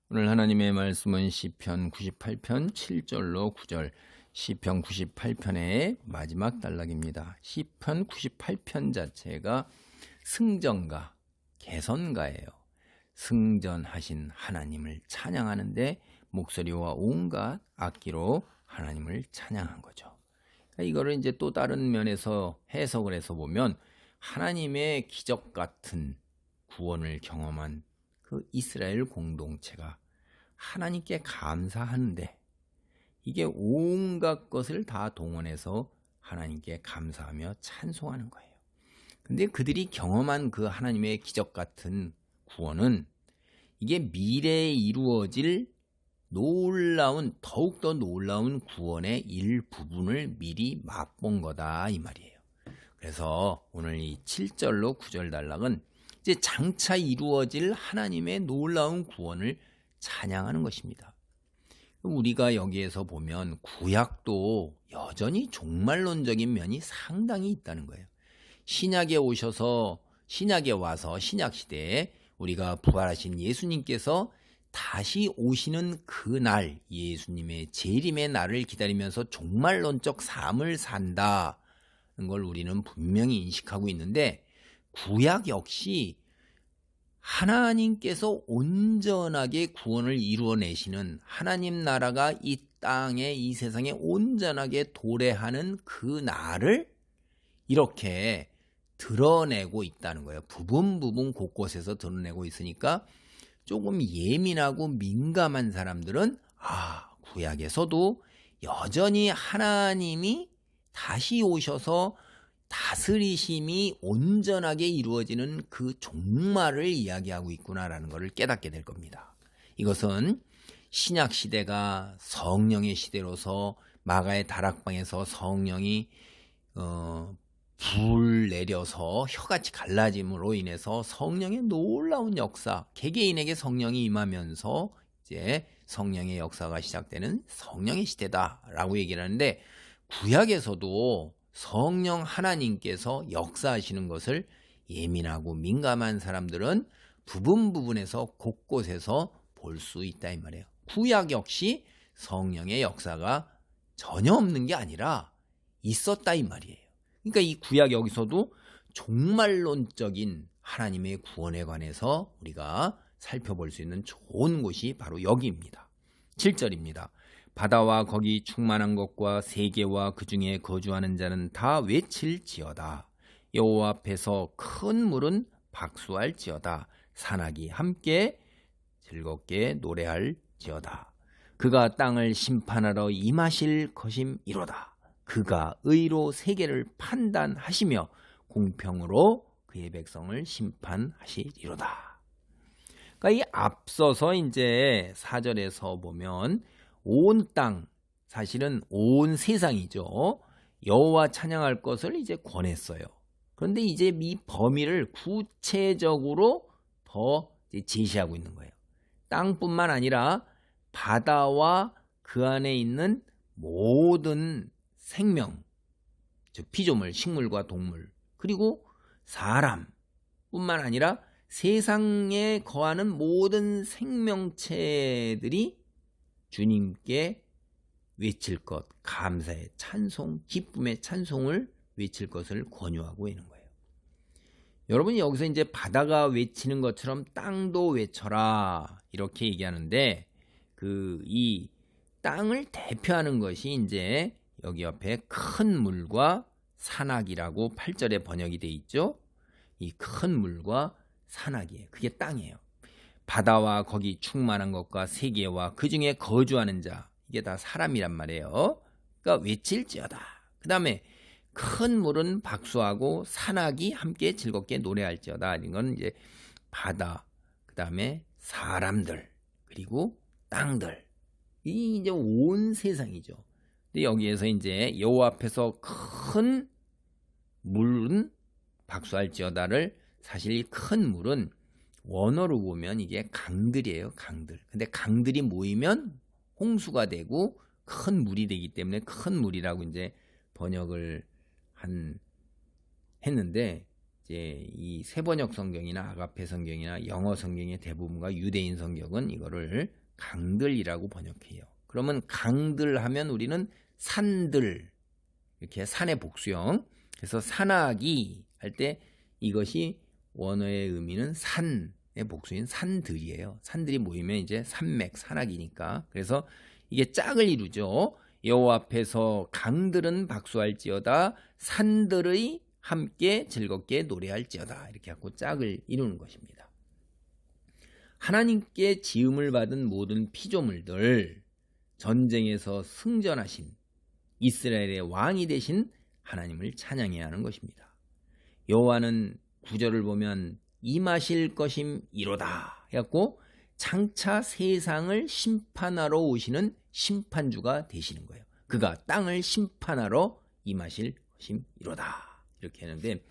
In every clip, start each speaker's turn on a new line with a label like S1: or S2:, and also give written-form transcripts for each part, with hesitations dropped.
S1: 오늘 하나님의 말씀은 시편 98편 7절로 9절, 시편 98편의 마지막 단락입니다. 시편 98편 자체가 승전가, 개선가예요. 승전하신 하나님을 찬양하는데 목소리와 온갖 악기로 하나님을 찬양한 거죠. 이거를 이제 또 다른 면에서 해석을 해서 보면 하나님의 기적 같은 구원을 경험한 그 이스라엘 공동체가 하나님께 감사하는데 이게 온갖 것을 다 동원해서 하나님께 감사하며 찬송하는 거예요. 근데 그들이 경험한 그 하나님의 기적 같은 구원은 이게 미래에 이루어질 더욱더 놀라운 구원의 일부분을 미리 맛본 거다 이 말이에요. 그래서 오늘 이 7절로 9절 단락은 이제 장차 이루어질 하나님의 놀라운 구원을 찬양하는 것입니다. 우리가 여기에서 보면 구약도 여전히 종말론적인 면이 상당히 있다는 거예요. 신약에 와서 신약 시대에 우리가 부활하신 예수님께서 다시 오시는 그날, 예수님의 재림의 날을 기다리면서 종말론적 삶을 산다는 걸 우리는 분명히 인식하고 있는데, 구약 역시 하나님께서 온전하게 구원을 이루어내시는 하나님 나라가 이 땅에, 이 세상에 온전하게 도래하는 그 날을 이렇게 드러내고 있다는 거예요. 부분 곳곳에서 드러내고 있으니까 조금 예민하고 민감한 사람들은 구약에서도 여전히 하나님이 다시 오셔서 다스리심이 온전하게 이루어지는 그 종말을 이야기하고 있구나라는 것을 깨닫게 될 겁니다. 이것은 신약 시대가 성령의 시대로서 마가의 다락방에서 성령이 불 내려서 혀같이 갈라짐으로 인해서 성령의 놀라운 역사, 개개인에게 성령이 임하면서 이제 성령의 역사가 시작되는 성령의 시대다라고 얘기를 하는데, 구약에서도 성령 하나님께서 역사하시는 것을 예민하고 민감한 사람들은 부분에서 곳곳에서 볼 수 있다 이 말이에요. 구약 역시 성령의 역사가 전혀 없는 게 아니라 있었다 이 말이에요. 그러니까 이 구약 여기서도 종말론적인 하나님의 구원에 관해서 우리가 살펴볼 수 있는 좋은 곳이 바로 여기입니다. 7절입니다. 바다와 거기 충만한 것과 세계와 그 중에 거주하는 자는 다 외칠지어다. 여호와 앞에서 큰 물은 박수할지어다. 산악이 함께 즐겁게 노래할지어다. 그가 땅을 심판하러 임하실 것임이로다. 그가 의로 세계를 판단하시며 공평으로 그의 백성을 심판하시리로다. 그러니까 이 앞서서 이제 4절에서 보면 온 땅, 사실은 온 세상이죠. 여호와 찬양할 것을 이제 권했어요. 그런데 이제 이 범위를 구체적으로 더 제시하고 있는 거예요. 땅뿐만 아니라 바다와 그 안에 있는 모든 생명, 즉 피조물, 식물과 동물, 그리고 사람뿐만 아니라 세상에 거하는 모든 생명체들이 주님께 외칠 것, 감사의 찬송, 기쁨의 찬송을 외칠 것을 권유하고 있는 거예요. 여러분이 여기서 이제 바다가 외치는 것처럼 땅도 외쳐라 이렇게 얘기하는데, 이 땅을 대표하는 것이 이제 여기 옆에 큰 물과 산악이라고 8절에 번역이 돼 있죠. 이 큰 물과 산악이에요. 그게 땅이에요. 바다와 거기 충만한 것과 세계와 그 중에 거주하는 자, 이게 다 사람이란 말이에요. 그러니까 외칠지어다. 그 다음에 큰 물은 박수하고 산악이 함께 즐겁게 노래할지어다. 이건 이제 바다, 그 다음에 사람들, 그리고 땅들, 이 이제 온 세상이죠. 근데 여기에서 이제 여호와 앞에서 큰 물은 박수할지어다를, 사실 이 큰 물은 원어로 보면 이게 강들이에요. 강들. 근데 강들이 모이면 홍수가 되고 큰 물이 되기 때문에 큰 물이라고 이제 번역을 했는데, 이제 이 세번역 성경이나 아가페 성경이나 영어 성경의 대부분과 유대인 성경은 이거를 강들이라고 번역해요. 그러면 강들 하면 우리는 산들, 이렇게 산의 복수형. 그래서 산악이 할 때 이것이 원어의 의미는 산의 복수인 산들이에요. 산들이 모이면 이제 산맥, 산악이니까. 그래서 이게 짝을 이루죠. 여호와 앞에서 강들은 박수할지어다, 산들의 함께 즐겁게 노래할지어다. 이렇게 갖고 짝을 이루는 것입니다. 하나님께 지음을 받은 모든 피조물들, 전쟁에서 승전하신 이스라엘의 왕이 되신 하나님을 찬양해야 하는 것입니다. 여호와는 9절을 보면 임하실 것임 이로다 해갖고 장차 세상을 심판하러 오시는 심판주가 되시는 거예요. 그가 땅을 심판하러 임하실 것임 이로다 이렇게 하는데,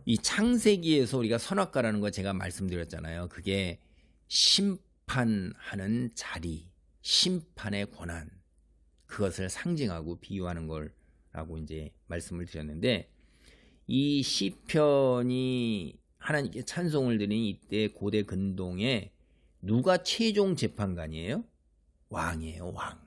S1: 이 창세기에서 우리가 선악과라는 거 제가 말씀드렸잖아요. 그게 심판하는 자리, 심판의 권한, 그것을 상징하고 비유하는 거라고 이제 말씀을 드렸는데, 이 시편이 하나님께 찬송을 드리는 이때 고대 근동에 누가 최종 재판관이에요? 왕이에요, 왕.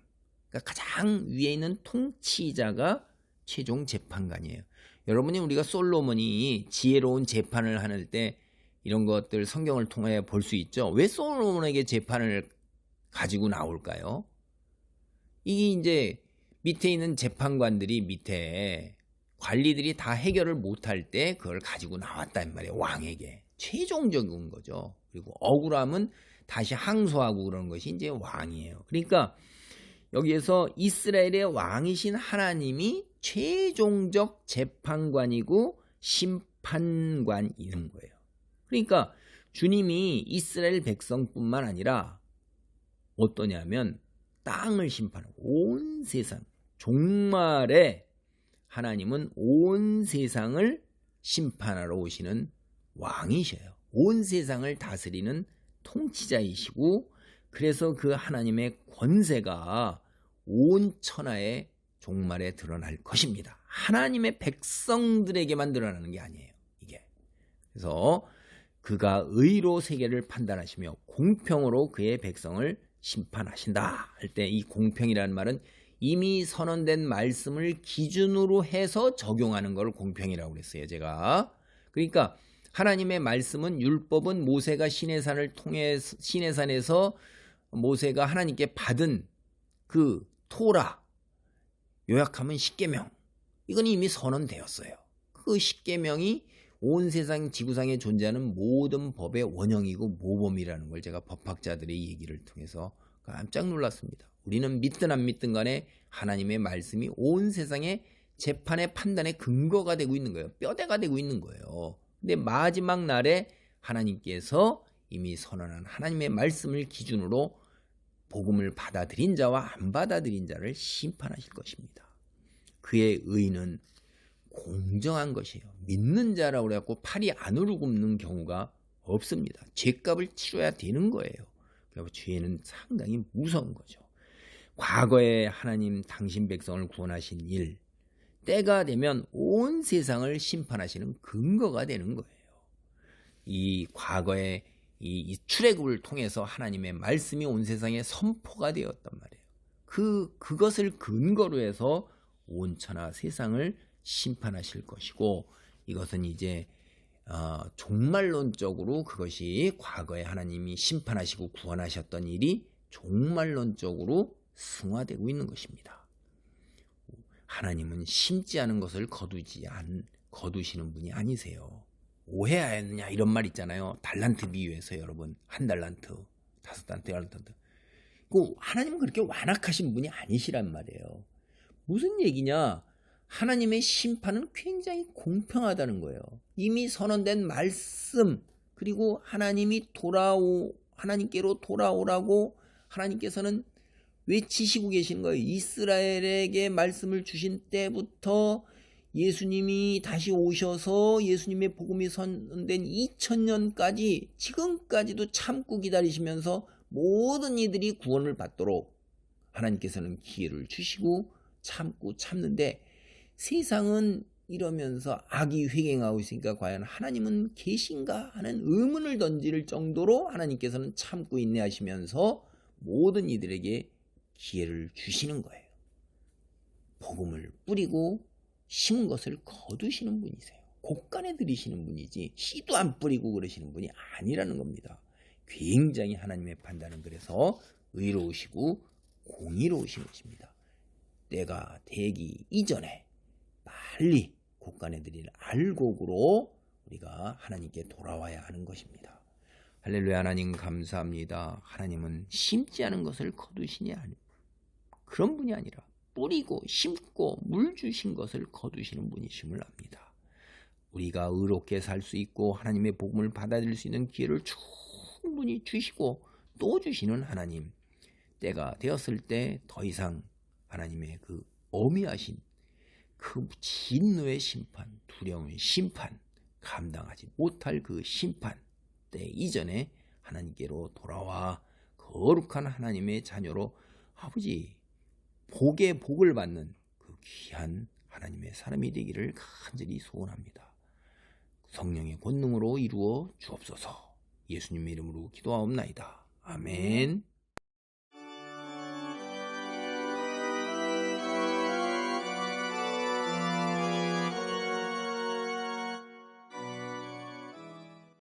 S1: 그러니까 가장 위에 있는 통치자가 최종 재판관이에요. 여러분이 우리가 솔로몬이 지혜로운 재판을 하는 때 이런 것들 성경을 통해 볼 수 있죠. 왜 솔로몬에게 재판을 가지고 나올까요? 이게 이제 밑에 있는 재판관들이, 밑에 관리들이 다 해결을 못할 때 그걸 가지고 나왔단 말이에요. 왕에게. 최종적인 거죠. 그리고 억울함은 다시 항소하고 그러는 것이 이제 왕이에요. 그러니까 여기에서 이스라엘의 왕이신 하나님이 최종적 재판관이고 심판관인 거예요. 그러니까 주님이 이스라엘 백성뿐만 아니라 어떠냐면 땅을 심판하고 온 세상, 종말에 하나님은 온 세상을 심판하러 오시는 왕이셔요. 온 세상을 다스리는 통치자이시고, 그래서 그 하나님의 권세가 온 천하의 종말에 드러날 것입니다. 하나님의 백성들에게만 드러나는 게 아니에요, 이게. 그래서 그가 의로 세계를 판단하시며 공평으로 그의 백성을 심판하신다 할 때, 이 공평이라는 말은 이미 선언된 말씀을 기준으로 해서 적용하는 걸 공평이라고 그랬어요, 제가. 그러니까 하나님의 말씀은, 율법은 모세가 시내산을 통해, 시내산에서 모세가 하나님께 받은 그 토라, 요약하면 십계명, 이건 이미 선언되었어요. 그 십계명이 온 세상 지구상에 존재하는 모든 법의 원형이고 모범이라는 걸 제가 법학자들의 얘기를 통해서 깜짝 놀랐습니다. 우리는 믿든 안 믿든 간에 하나님의 말씀이 온 세상의 재판의 판단의 근거가 되고 있는 거예요. 뼈대가 되고 있는 거예요. 근데 마지막 날에 하나님께서 이미 선언한 하나님의 말씀을 기준으로 복음을 받아들인 자와 안 받아들인 자를 심판하실 것입니다. 그의 의는 공정한 것이에요. 믿는 자라고 그래갖고 팔이 안으로 굽는 경우가 없습니다. 죄값을 치러야 되는 거예요. 그래서 죄는 상당히 무서운 거죠. 과거에 하나님 당신 백성을 구원하신 일, 때가 되면 온 세상을 심판하시는 근거가 되는 거예요. 이 과거에 이 출애굽을 통해서 하나님의 말씀이 온 세상에 선포가 되었단 말이에요. 그것을 근거로 해서 온 천하 세상을 심판하실 것이고, 이것은 이제 종말론적으로 그것이 과거에 하나님이 심판하시고 구원하셨던 일이 종말론적으로 승화되고 있는 것입니다. 하나님은 심지 않은 것을 거두시는 분이 아니세요. 오해하였느냐 이런 말 있잖아요. 달란트 비유해서 여러분, 한 달란트, 5달란트, 10달란트. 하나님은 그렇게 완악하신 분이 아니시란 말이에요. 무슨 얘기냐? 하나님의 심판은 굉장히 공평하다는 거예요. 이미 선언된 말씀, 그리고 하나님께로 돌아오라고 하나님께서는 외치시고 계시는 거예요. 이스라엘에게 말씀을 주신 때부터 예수님이 다시 오셔서 예수님의 복음이 선언된 2000년까지 지금까지도 참고 기다리시면서 모든 이들이 구원을 받도록 하나님께서는 기회를 주시고 참고 참는데, 세상은 이러면서 악이 횡행하고 있으니까 과연 하나님은 계신가 하는 의문을 던질 정도로 하나님께서는 참고 인내하시면서 모든 이들에게 기회를 주시는 거예요. 복음을 뿌리고 심은 것을 거두시는 분이세요. 곡간에 들이시는 분이지 씨도 안 뿌리고 그러시는 분이 아니라는 겁니다. 굉장히 하나님의 판단은 그래서 의로우시고 공의로우신 것입니다. 때가 되기 이전에 빨리 곡간에 들일 알곡으로 우리가 하나님께 돌아와야 하는 것입니다. 할렐루야. 하나님 감사합니다. 하나님은 심지 않은 것을 거두시니 그런 분이 아니라 뿌리고 심고 물 주신 것을 거두시는 분이심을 압니다. 우리가 의롭게 살 수 있고 하나님의 복음을 받아들일 수 있는 기회를 충분히 주시고 또 주시는 하나님, 때가 되었을 때 더 이상 하나님의 그 어미하신 그 진노의 심판, 두려운 심판, 감당하지 못할 그 심판 때 이전에 하나님께로 돌아와 거룩한 하나님의 자녀로 아버지 복의 복을 받는 그 귀한 하나님의 사람이 되기를 간절히 소원합니다. 성령의 권능으로 이루어 주옵소서. 예수님의 이름으로 기도하옵나이다. 아멘.